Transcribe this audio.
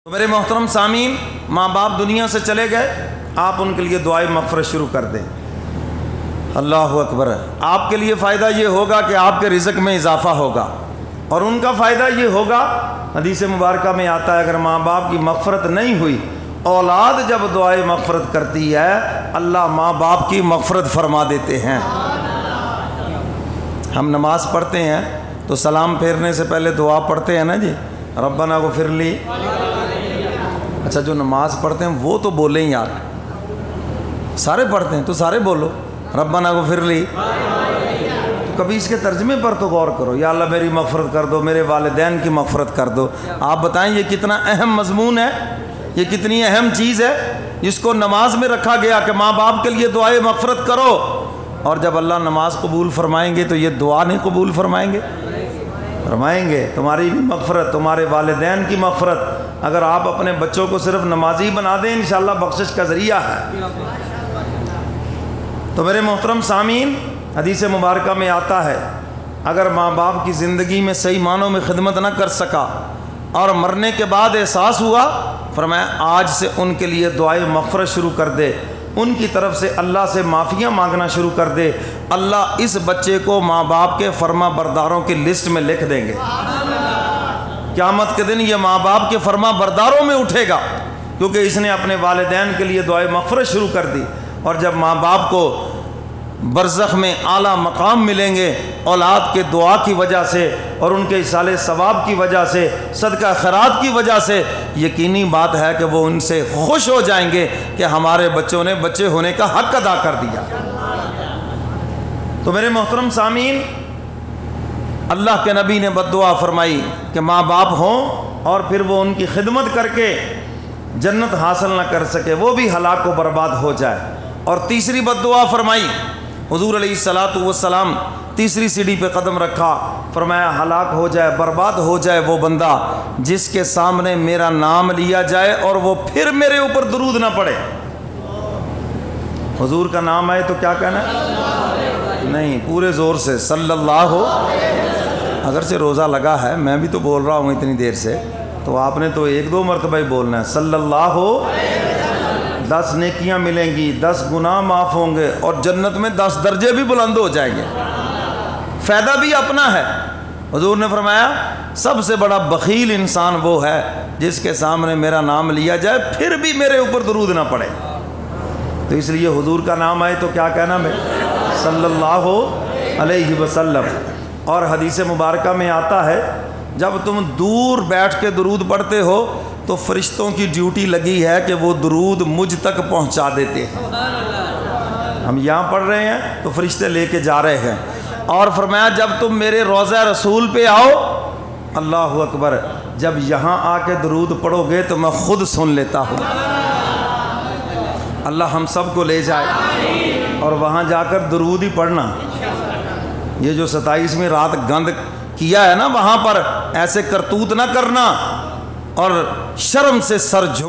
تو میرے محترم سامعین، ماں باپ دنیا سے چلے گئے، آپ ان کے لیے دعائے مغفرت شروع کر دیں۔ اللہ اکبر۔ آپ کے لیے فائدہ یہ ہوگا کہ آپ کے رزق میں اضافہ ہوگا، اور ان کا فائدہ یہ ہوگا، حدیث مبارکہ میں آتا ہے اگر ماں باپ کی مغفرت نہیں ہوئی، اولاد جب دعائے مغفرت کرتی ہے اللہ ماں باپ کی مغفرت فرما دیتے ہیں۔ ہم نماز پڑھتے ہیں تو سلام پھیرنے سے پہلے دعا پڑھتے ہیں نا جی، ربنا اغفر لی۔ اچھا، جو نماز پڑھتے ہیں وہ تو بولیں یار، سارے پڑھتے ہیں تو سارے بولو ربنا اغفر لی۔ کبھی اس کے ترجمے پر تو غور کرو، یا اللہ میری مغفرت کر دو، میرے والدین کی مغفرت کر دو۔ آپ بتائیں یہ کتنا اہم مضمون ہے، یہ کتنی اہم چیز ہے جس کو نماز میں رکھا گیا کہ ماں باپ کے لیے دعائے مغفرت کرو، اور جب اللہ نماز قبول فرمائیں گے تو یہ دعا نہیں قبول فرمائیں گے؟ فرمائیں گے تمہاری بھی مغفرت، تمہارے والدین کی مغفرت۔ اگر آپ اپنے بچوں کو صرف نمازی بنا دیں انشاءاللہ بخشش کا ذریعہ ہے۔ تو میرے محترم سامعین، حدیث مبارکہ میں آتا ہے اگر ماں باپ کی زندگی میں صحیح معنوں میں خدمت نہ کر سکا اور مرنے کے بعد احساس ہوا، فرمایا آج سے ان کے لیے دعائے مغفرت شروع کر دے، ان کی طرف سے اللہ سے معافیاں مانگنا شروع کر دے، اللہ اس بچے کو ماں باپ کے فرما برداروں کی لسٹ میں لکھ دیں گے۔ قیامت کے دن یہ ماں باپ کے فرما برداروں میں اٹھے گا، کیونکہ اس نے اپنے والدین کے لیے دعائے مغفرت شروع کر دی۔ اور جب ماں باپ کو برزخ میں اعلیٰ مقام ملیں گے اولاد کے دعا کی وجہ سے اور ان کے ایصال ثواب کی وجہ سے، صدقہ خیرات کی وجہ سے، یقینی بات ہے کہ وہ ان سے خوش ہو جائیں گے کہ ہمارے بچوں نے بچے ہونے کا حق ادا کر دیا۔ تو میرے محترم سامعین، اللہ کے نبی نے بد دعا فرمائی کہ ماں باپ ہوں اور پھر وہ ان کی خدمت کر کے جنت حاصل نہ کر سکے، وہ بھی ہلاک و برباد ہو جائے۔ اور تیسری بد دعا فرمائی، حضور علیہ الصلاۃ والسلام تیسری سیڑھی پہ قدم رکھا، فرمایا ہلاک ہو جائے، برباد ہو جائے وہ بندہ جس کے سامنے میرا نام لیا جائے اور وہ پھر میرے اوپر درود نہ پڑے۔ حضور کا نام آئے تو کیا کہنا ہے؟ نہیں، پورے زور سے صلی اللہ ہو۔ اگر سے روزہ لگا ہے، میں بھی تو بول رہا ہوں اتنی دیر سے، تو آپ نے تو ایک دو مرتبہ ہی بولنا ہے صلی اللہ ہو۔ 10 نیکیاں ملیں گی، 10 گناہ معاف ہوں گے، اور جنت میں 10 درجے بھی بلند ہو جائیں گے۔ فائدہ بھی اپنا ہے۔ حضور نے فرمایا سب سے بڑا بخیل انسان وہ ہے جس کے سامنے میرا نام لیا جائے پھر بھی میرے اوپر درود نہ پڑے۔ تو اس لیے حضور کا نام آئے تو کیا کہنا میں صلی اللہ علیہ وسلم۔ اور حدیث مبارکہ میں آتا ہے جب تم دور بیٹھ کے درود پڑھتے ہو تو فرشتوں کی ڈیوٹی لگی ہے کہ وہ درود مجھ تک پہنچا دیتے ہیں۔ ہم یہاں پڑھ رہے ہیں تو فرشتے لے کے جا رہے ہیں۔ اور فرمایا جب تم میرے روضہ رسول پہ آؤ، اللہ اکبر، جب یہاں آ کے درود پڑھو گے تو میں خود سن لیتا ہوں۔ اللہ ہم سب کو لے جائے اور وہاں جا کر درود ہی پڑھنا۔ یہ جو 27ویں رات گند کیا ہے نا، وہاں پر ایسے کرتوت نہ کرنا اور شرم سے سر جھک